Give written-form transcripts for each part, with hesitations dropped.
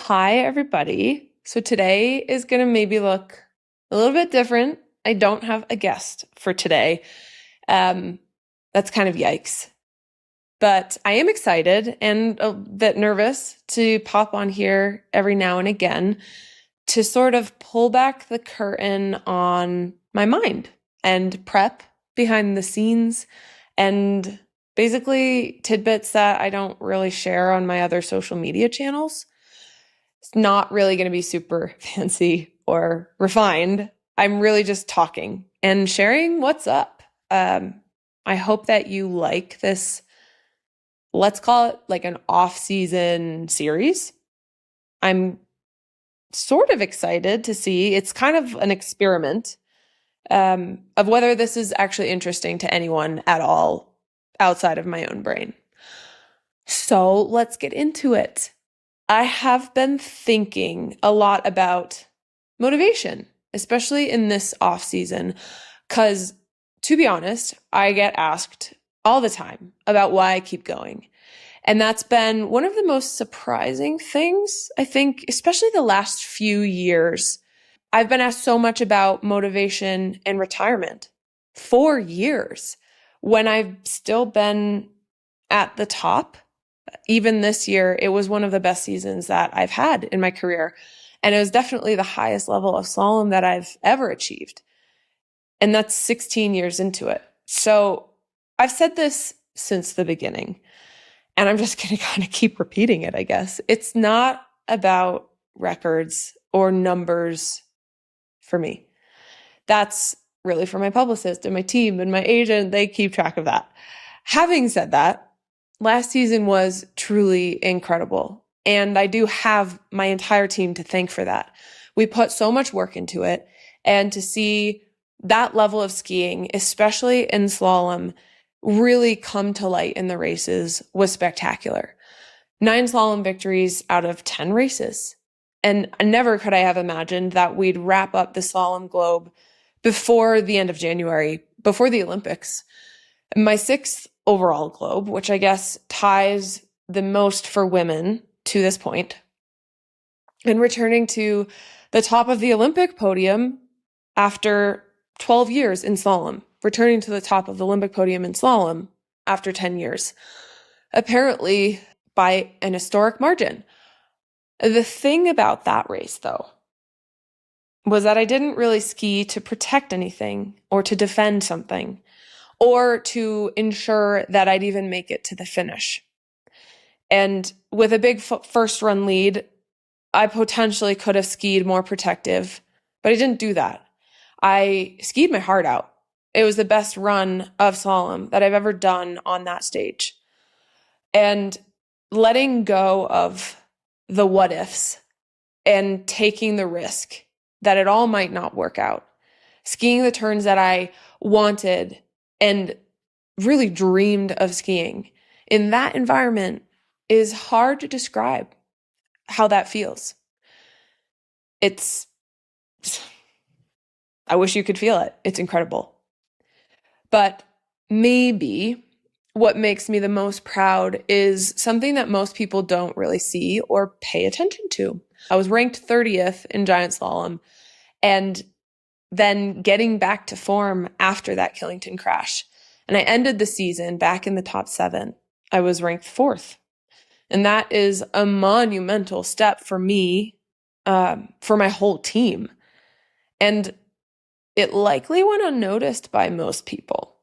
Hi, everybody. So today is going to maybe look a little bit different. I don't have a guest for today. That's kind of yikes. But I am excited and a bit nervous to pop on here every now and again to sort of pull back the curtain on my mind and prep behind the scenes and basically tidbits that I don't really share on my other social media channels. It's not really going to be super fancy or refined. I'm really just talking and sharing what's up. I hope that you like this, let's call it like an off-season series. I'm sort of excited to see. It's kind of an experiment of whether this is actually interesting to anyone at all outside of my own brain. So let's get into it. I have been thinking a lot about motivation, especially in this off season, because to be honest, I get asked all the time about why I keep going. And that's been one of the most surprising things, I think, especially the last few years. I've been asked so much about motivation and retirement for years when I've still been at the top. Even this year, it was one of the best seasons that I've had in my career. And it was definitely the highest level of slalom that I've ever achieved. And that's 16 years into it. So I've said this since the beginning, and I'm just going to kind of keep repeating it, I guess. It's not about records or numbers for me. That's really for my publicist and my team and my agent. They keep track of that. Having said that, last season was truly incredible, and I do have my entire team to thank for that. We put so much work into it, and to see that level of skiing, especially in slalom, really come to light in the races was spectacular. 9 slalom victories out of 10 races. And never could I have imagined that we'd wrap up the slalom globe before the end of January, before the Olympics. My 6th overall globe, which I guess ties the most for women to this point, and returning to the top of the Olympic podium after 12 years in slalom, returning to the top of the Olympic podium in slalom after 10 years, apparently by an historic margin. The thing about that race, though, was that I didn't really ski to protect anything or to defend something, or to ensure that I'd even make it to the finish. And with a big first run lead, I potentially could have skied more protective, but I didn't do that. I skied my heart out. It was the best run of slalom that I've ever done on that stage. And letting go of the what ifs and taking the risk that it all might not work out, skiing the turns that I wanted and really dreamed of skiing in that environment is hard to describe how that feels. I wish you could feel it. It's incredible. But maybe what makes me the most proud is something that most people don't really see or pay attention to. I was ranked 30th in giant slalom, and then getting back to form after that Killington crash. And I ended the season back in the top 7. I was ranked 4th. And that is a monumental step for me, for my whole team. And it likely went unnoticed by most people.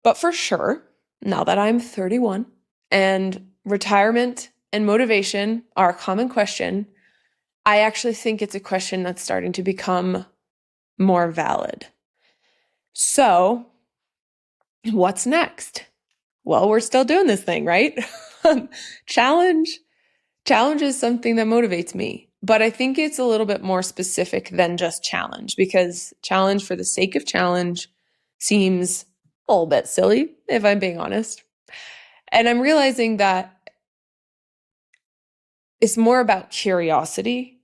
But for sure, now that I'm 31 and retirement and motivation are a common question, I actually think it's a question that's starting to become more valid. So, what's next? Well, we're still doing this thing, right? Challenge is something that motivates me, but I think it's a little bit more specific than just challenge, because challenge for the sake of challenge seems a little bit silly, if I'm being honest. And I'm realizing that it's more about curiosity.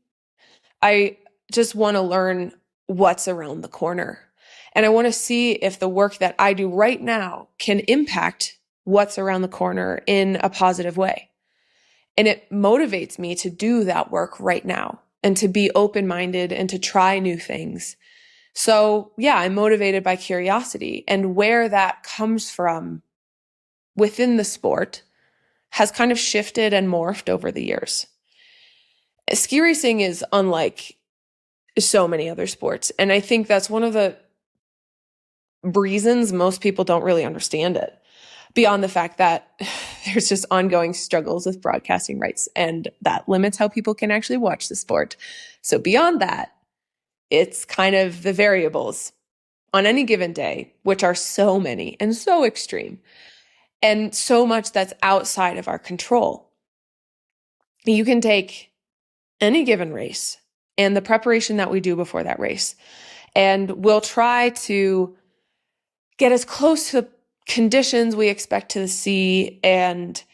I just want to learn what's around the corner. And I want to see if the work that I do right now can impact what's around the corner in a positive way. And it motivates me to do that work right now and to be open-minded and to try new things. So yeah, I'm motivated by curiosity, and where that comes from within the sport has kind of shifted and morphed over the years. Ski racing is unlike so many other sports. And I think that's one of the reasons most people don't really understand it, beyond the fact that there's just ongoing struggles with broadcasting rights, and that limits how people can actually watch the sport. So beyond that, it's kind of the variables on any given day, which are so many and so extreme, and so much that's outside of our control. You can take any given race and the preparation that we do before that race, and we'll try to get as close to the conditions we expect to see and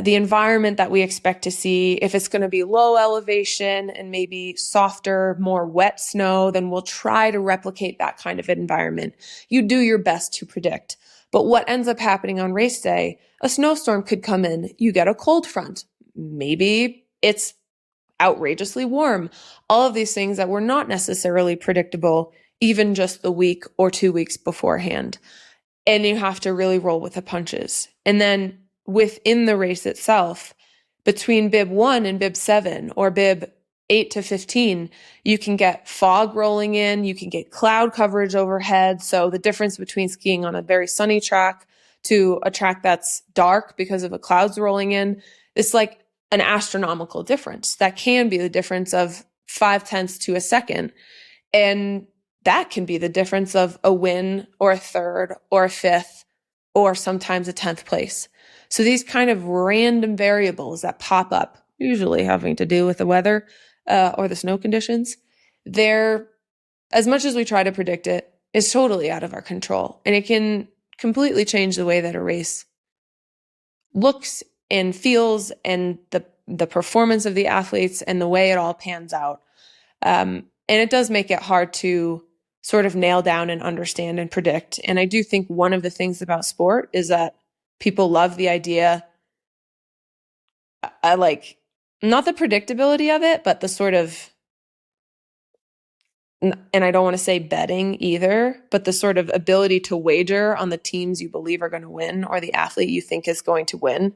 the environment that we expect to see. If it's going to be low elevation and maybe softer, more wet snow, then we'll try to replicate that kind of environment. You do your best to predict. But what ends up happening on race day, a snowstorm could come in, you get a cold front. Maybe it's outrageously warm. All of these things that were not necessarily predictable, even just the week or 2 weeks beforehand. And you have to really roll with the punches. And then within the race itself, between bib 1 and bib 7 or bib 8 to 15, you can get fog rolling in, you can get cloud coverage overhead. So the difference between skiing on a very sunny track to a track that's dark because of the clouds rolling in, it's like an astronomical difference. That can be the difference of 0.5 to a second. And that can be the difference of a win or a third or a fifth or sometimes a 10th place. So these kind of random variables that pop up, usually having to do with the weather or the snow conditions, they're, as much as we try to predict it, is totally out of our control. And it can completely change the way that a race looks and feels, and the performance of the athletes and the way it all pans out. And it does make it hard to sort of nail down and understand and predict. And I do think one of the things about sport is that people love the idea. I like not the predictability of it, but the sort of, and I don't want to say betting either, but the sort of ability to wager on the teams you believe are going to win or the athlete you think is going to win.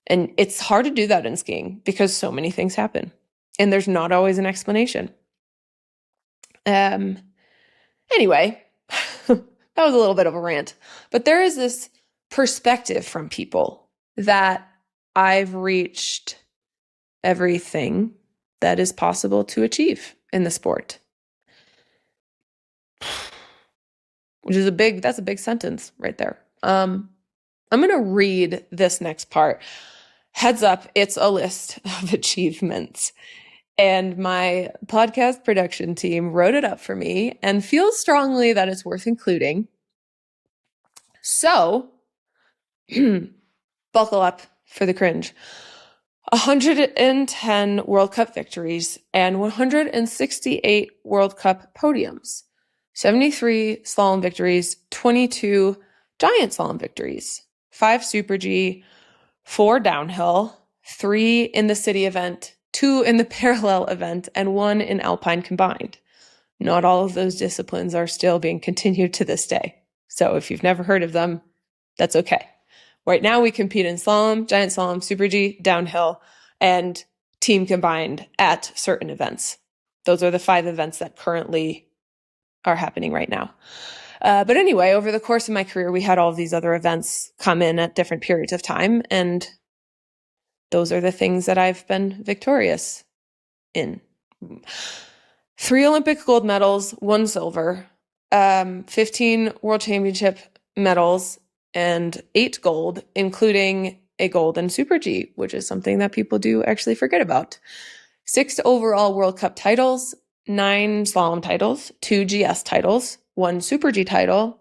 And it's hard to do that in skiing because so many things happen and there's not always an explanation. Anyway, that was a little bit of a rant, but there is this perspective from people that I've reached everything that is possible to achieve in the sport, which is that's a big sentence right there. I'm going to read this next part. Heads up, it's a list of achievements. And my podcast production team wrote it up for me and feels strongly that it's worth including. So, buckle up for the cringe. 110 World Cup victories and 168 World Cup podiums. 73 slalom victories, 22 giant slalom victories, 5 Super G, 4 downhill, 3 in the city event, 2 in the parallel event, and 1 in alpine combined. Not all of those disciplines are still being continued to this day. So if you've never heard of them, that's okay. Right now we compete in slalom, giant slalom, Super G, downhill, and team combined at certain events. Those are the 5 events that currently are happening right now. But anyway, over the course of my career, we had all of these other events come in at different periods of time, and those are the things that I've been victorious in. 3 Olympic gold medals, 1 silver, 15 World Championship medals, and 8 gold, including a gold in Super G, which is something that people do actually forget about. 6 overall World Cup titles, 9 slalom titles, 2 GS titles, 1 Super G title.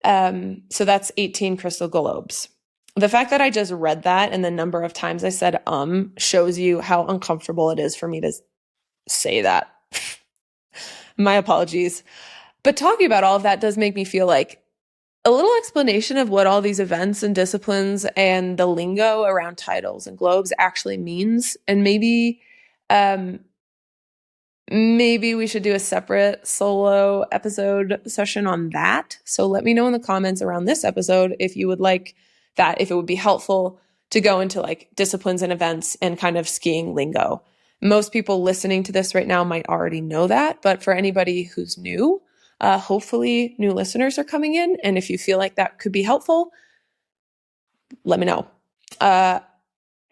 So that's 18 Crystal Globes. The fact that I just read that and the number of times I said shows you how uncomfortable it is for me to say that. My apologies. But talking about all of that does make me feel like a little explanation of what all these events and disciplines and the lingo around titles and globes actually means. And maybe we should do a separate solo episode session on that. So let me know in the comments around this episode if you would like that, if it would be helpful to go into like disciplines and events and kind of skiing lingo. Most people listening to this right now might already know that, but for anybody who's new, hopefully new listeners are coming in. And if you feel like that could be helpful, let me know.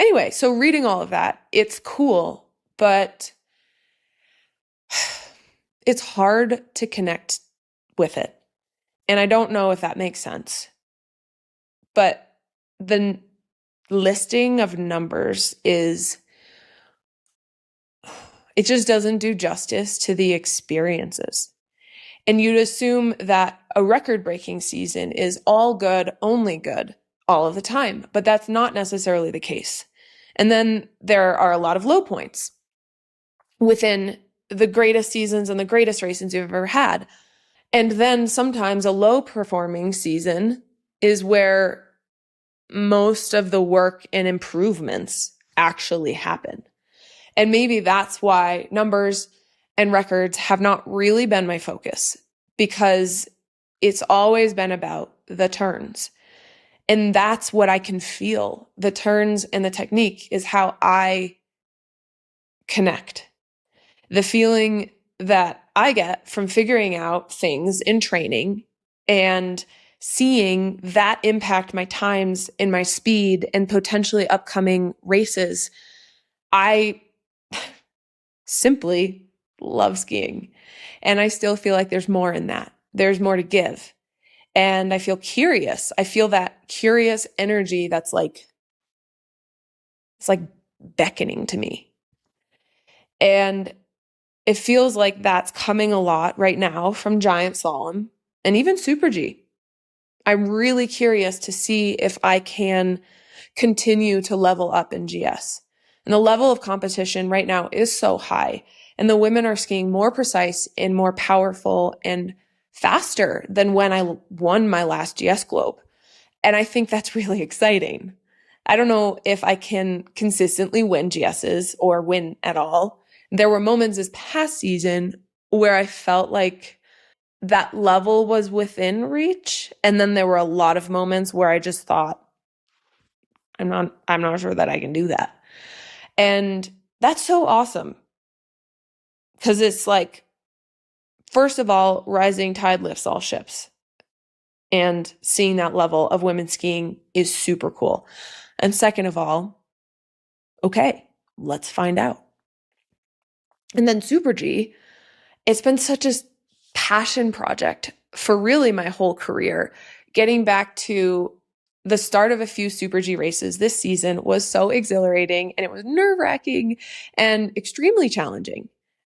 Anyway, so reading all of that, it's cool, but it's hard to connect with it. And I don't know if that makes sense. But the listing of numbers it just doesn't do justice to the experiences. And you'd assume that a record-breaking season is all good, only good, all of the time. But that's not necessarily the case. And then there are a lot of low points within the greatest seasons and the greatest races you've ever had. And then sometimes a low performing season is where most of the work and improvements actually happen. And maybe that's why numbers and records have not really been my focus, because it's always been about the turns. And that's what I can feel. The turns and the technique is how I connect. The feeling that I get from figuring out things in training and seeing that impact my times and my speed and potentially upcoming races. I simply love skiing. And I still feel like there's more in that. There's more to give. And I feel curious. I feel that curious energy that's like, it's like beckoning to me. And it feels like that's coming a lot right now from Giant Slalom and even Super G. I'm really curious to see if I can continue to level up in GS. And the level of competition right now is so high. And the women are skiing more precise and more powerful and faster than when I won my last GS Globe. And I think that's really exciting. I don't know if I can consistently win GSs or win at all. There were moments this past season where I felt like that level was within reach. And then there were a lot of moments where I just thought, I'm not sure that I can do that. And that's so awesome. Because it's like, first of all, rising tide lifts all ships. And seeing that level of women skiing is super cool. And second of all, okay, let's find out. And then Super G, it's been such a passion project for really my whole career. Getting back to the start of a few Super G races this season was so exhilarating, and it was nerve-wracking and extremely challenging.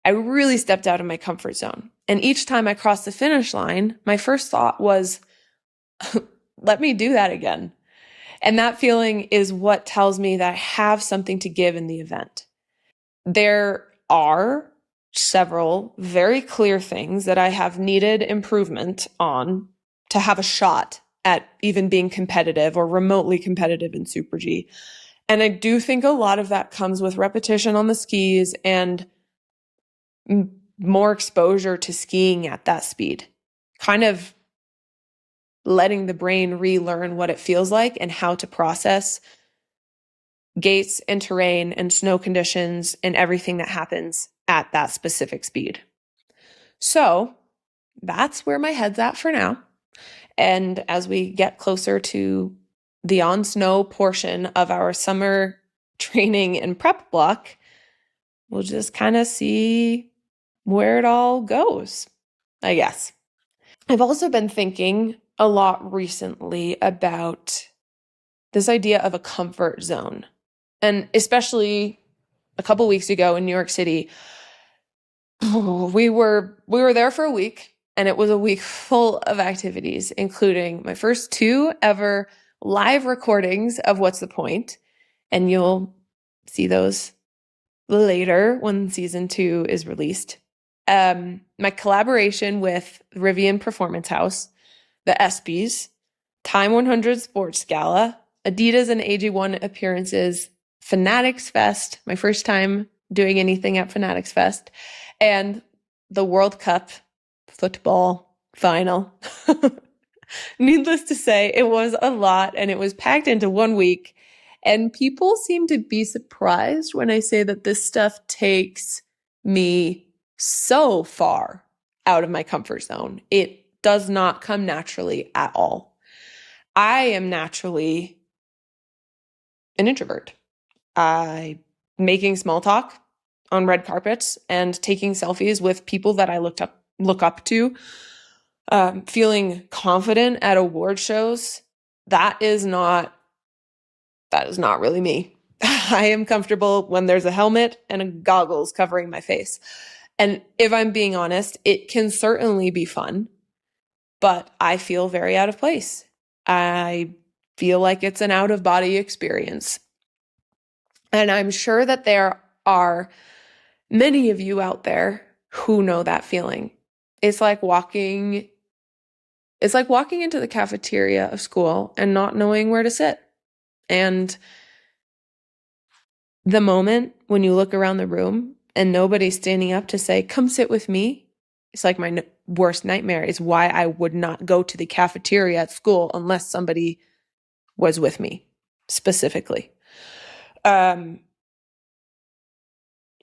I really stepped out of my comfort zone. And each time I crossed the finish line, my first thought was, let me do that again. And that feeling is what tells me that I have something to give in the event. There are several very clear things that I have needed improvement on to have a shot at even being competitive or remotely competitive in Super G. And I do think a lot of that comes with repetition on the skis and more exposure to skiing at that speed, kind of letting the brain relearn what it feels like and how to process gates and terrain and snow conditions and everything that happens at that specific speed. So that's where my head's at for now. And as we get closer to the on snow portion of our summer training and prep block, we'll just kind of see where it all goes, I guess. I've also been thinking a lot recently about this idea of a comfort zone. And especially a couple weeks ago in New York City, we were there for a week, and it was a week full of activities, including my first 2 ever live recordings of What's the Point? And you'll see those later when season 2 is released. My collaboration with Rivian Performance House, the ESPYs, Time 100 Sports Gala, Adidas and AG1 appearances, Fanatics Fest, my first time doing anything at Fanatics Fest, and the World Cup football final. Needless to say, it was a lot and it was packed into 1 week. And people seem to be surprised when I say that this stuff takes me so far out of my comfort zone. It does not come naturally at all. I am naturally an introvert. Making small talk on red carpets and taking selfies with people that I look up to, feeling confident at award shows, that is not really me. I am comfortable when there's a helmet and goggles covering my face. And if I'm being honest, it can certainly be fun, but I feel very out of place. I feel like it's an out-of-body experience. And I'm sure that there are many of you out there who know that feeling. It's like walking into the cafeteria of school and not knowing where to sit. And the moment when you look around the room and nobody's standing up to say, come sit with me, it's like my worst nightmare. Is why I would not go to the cafeteria at school unless somebody was with me specifically.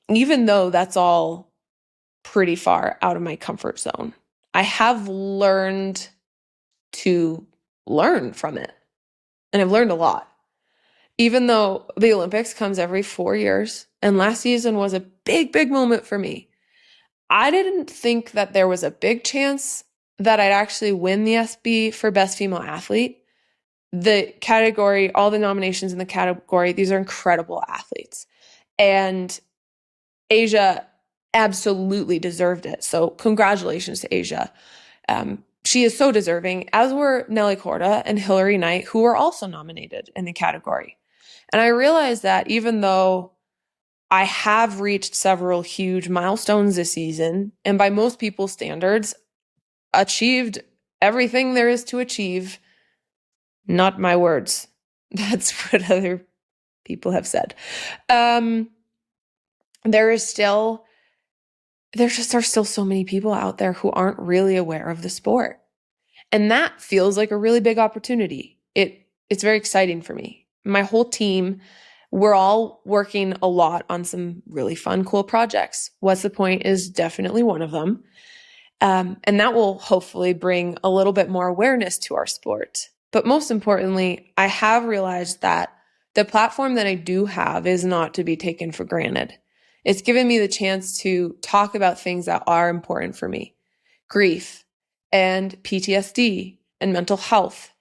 Even though that's all pretty far out of my comfort zone, I have learned to learn from it. And I've learned a lot. Even though the Olympics comes every 4 years, and last season was a big, big moment for me, I didn't think that there was a big chance that I'd actually win the ESPY for Best Female Athlete. The category, all the nominations in the category, these are incredible athletes. And Asia absolutely deserved it. So congratulations to Asia. She is so deserving, as were Nelly Korda and Hilary Knight, who were also nominated in the category. And I realized that even though I have reached several huge milestones this season, and by most people's standards, achieved everything there is to achieve, not my words. That's what other people have said. There are still so many people out there who aren't really aware of the sport. And that feels like a really big opportunity. It's very exciting for me. My whole team, we're all working a lot on some really fun, cool projects. What's the Point is definitely one of them. And that will hopefully bring a little bit more awareness to our sport. But most importantly, I have realized that the platform that I do have is not to be taken for granted. It's given me the chance to talk about things that are important for me. Grief and PTSD and mental health,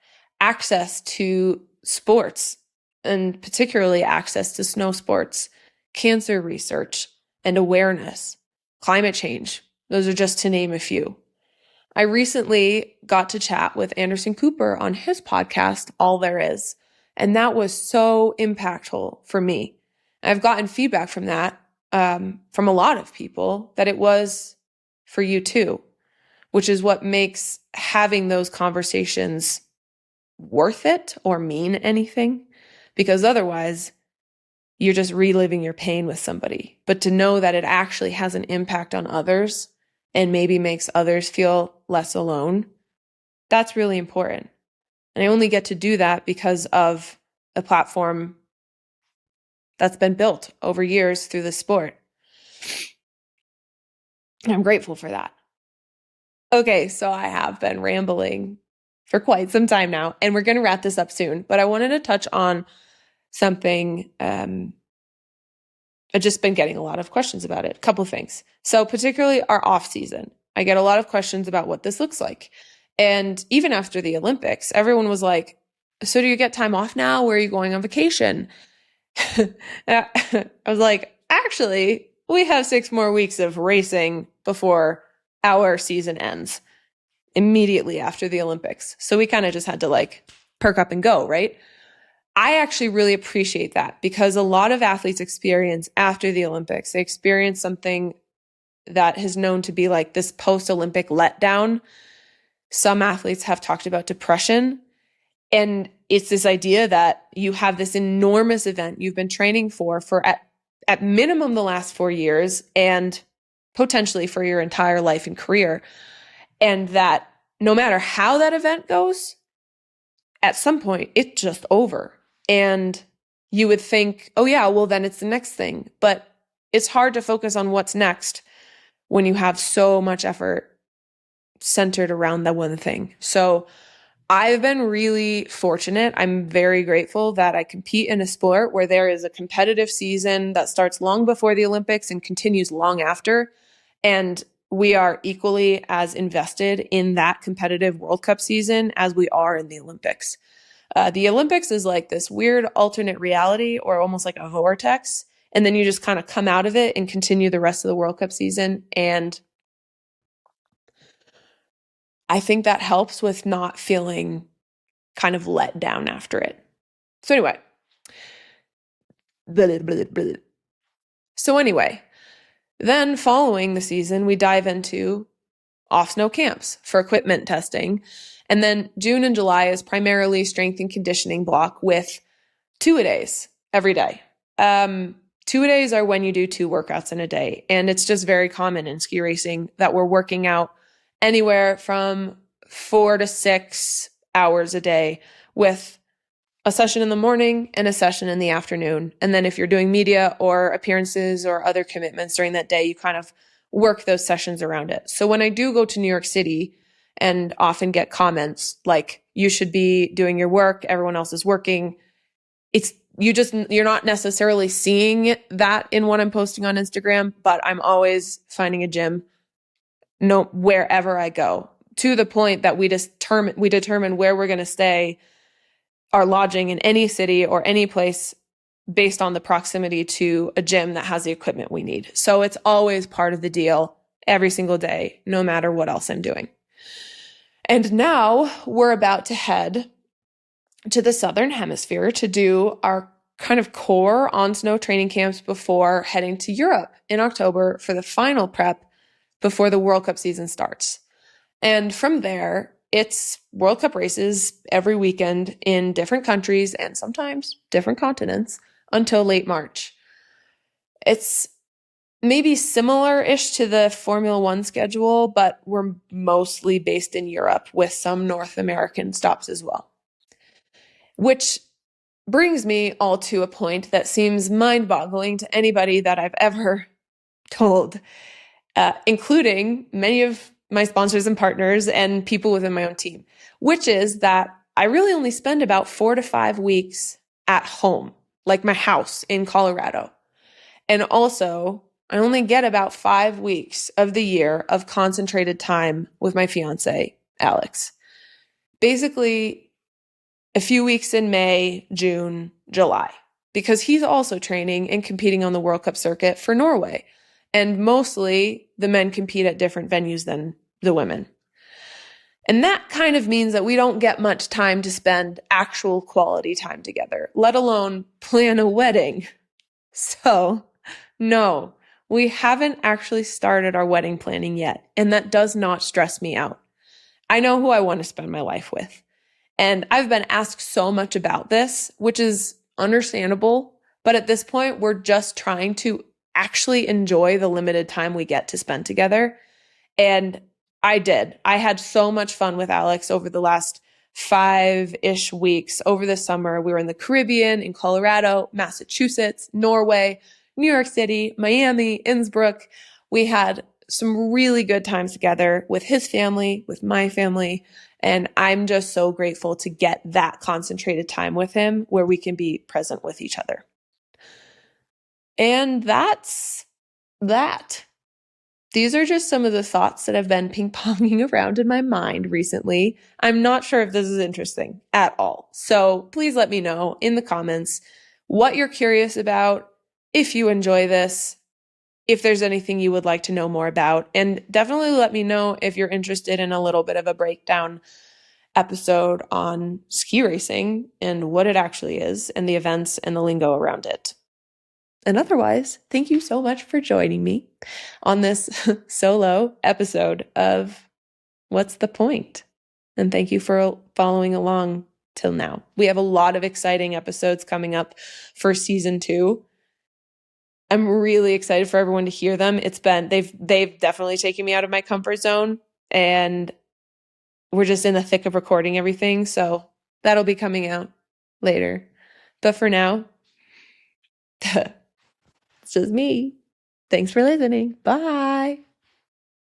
access to sports, and particularly access to snow sports, cancer research and awareness, climate change. Those are just to name a few. I recently got to chat with Anderson Cooper on his podcast, All There Is, and that was so impactful for me. I've gotten feedback from that from a lot of people that it was for you too, which is what makes having those conversations worth it or mean anything, because otherwise you're just reliving your pain with somebody. But to know that it actually has an impact on others and maybe makes others feel less alone, that's really important. And I only get to do that because of a platform that's been built over years through the sport. And I'm grateful for that. Okay, so I have been rambling for quite some time now, and we're going to wrap this up soon. But I wanted to touch on something. I've just been getting a lot of questions about it. A couple of things. So particularly our off season, I get a lot of questions about what this looks like. And even after the Olympics, everyone was like, so do you get time off now? Where are you going on vacation? I was like, actually, we have 6 more weeks of racing before our season ends immediately after the Olympics. So we kind of just had to like perk up and go, right? I actually really appreciate that, because a lot of athletes experience after the Olympics, they experience something that is known to be like this post-Olympic letdown. Some athletes have talked about depression. And it's this idea that you have this enormous event you've been training for at minimum the last 4 years and potentially for your entire life and career. And that no matter how that event goes, at some point it's just over. And you would think, oh yeah, well then it's the next thing. But it's hard to focus on what's next when you have so much effort centered around that one thing. So I've been really fortunate. I'm very grateful that I compete in a sport where there is a competitive season that starts long before the Olympics and continues long after. And we are equally as invested in that competitive World Cup season as we are in the Olympics. The Olympics is like this weird alternate reality or almost like a vortex. And then you just kind of come out of it and continue the rest of the World Cup season. And I think that helps with not feeling kind of let down after it. So anyway, then following the season, we dive into off-snow camps for equipment testing. And then June and July is primarily strength and conditioning block with 2-a-days every day. 2-a-days are when you do 2 workouts in a day. And it's just very common in ski racing that we're working out anywhere from 4 to 6 hours a day with a session in the morning and a session in the afternoon. And then if you're doing media or appearances or other commitments during that day, you kind of work those sessions around it. So when I do go to New York City and often get comments like, you should be doing your work, everyone else is working, you're not necessarily seeing that in what I'm posting on Instagram, but I'm always finding a gym wherever I go, to the point that we determine where we're going to stay, our lodging in any city or any place based on the proximity to a gym that has the equipment we need. So it's always part of the deal every single day, no matter what else I'm doing. And now we're about to head to the Southern Hemisphere to do our kind of core on-snow training camps before heading to Europe in October for the final prep before the World Cup season starts. And from there, it's World Cup races every weekend in different countries and sometimes different continents until late March. It's maybe similar-ish to the Formula One schedule, but we're mostly based in Europe with some North American stops as well. Which brings me all to a point that seems mind-boggling to anybody that I've ever told, including many of my sponsors and partners and people within my own team, which is that I really only spend about 4 to 5 weeks at home, like my house in Colorado. And also, I only get about 5 weeks of the year of concentrated time with my fiance, Alex. Basically, a few weeks in May, June, July, because he's also training and competing on the World Cup circuit for Norway. And mostly the men compete at different venues than the women. And that kind of means that we don't get much time to spend actual quality time together, let alone plan a wedding. So, no, we haven't actually started our wedding planning yet. And that does not stress me out. I know who I want to spend my life with. And I've been asked so much about this, which is understandable. But at this point, we're just trying to actually enjoy the limited time we get to spend together. And I did. I had so much fun with Alex over the last 5-ish weeks. Over the summer, we were in the Caribbean, in Colorado, Massachusetts, Norway, New York City, Miami, Innsbruck. We had some really good times together with his family, with my family. And I'm just so grateful to get that concentrated time with him where we can be present with each other. And that's that. These are just some of the thoughts that have been ping-ponging around in my mind recently. I'm not sure if this is interesting at all. So please let me know in the comments what you're curious about, if you enjoy this, if there's anything you would like to know more about. And definitely let me know if you're interested in a little bit of a breakdown episode on ski racing and what it actually is and the events and the lingo around it. And otherwise, thank you so much for joining me on this solo episode of What's the Point? And thank you for following along till now. We have a lot of exciting episodes coming up for season 2. I'm really excited for everyone to hear them. They've definitely taken me out of my comfort zone, and we're just in the thick of recording everything. So that'll be coming out later. But for now, it's just me. Thanks for listening. Bye.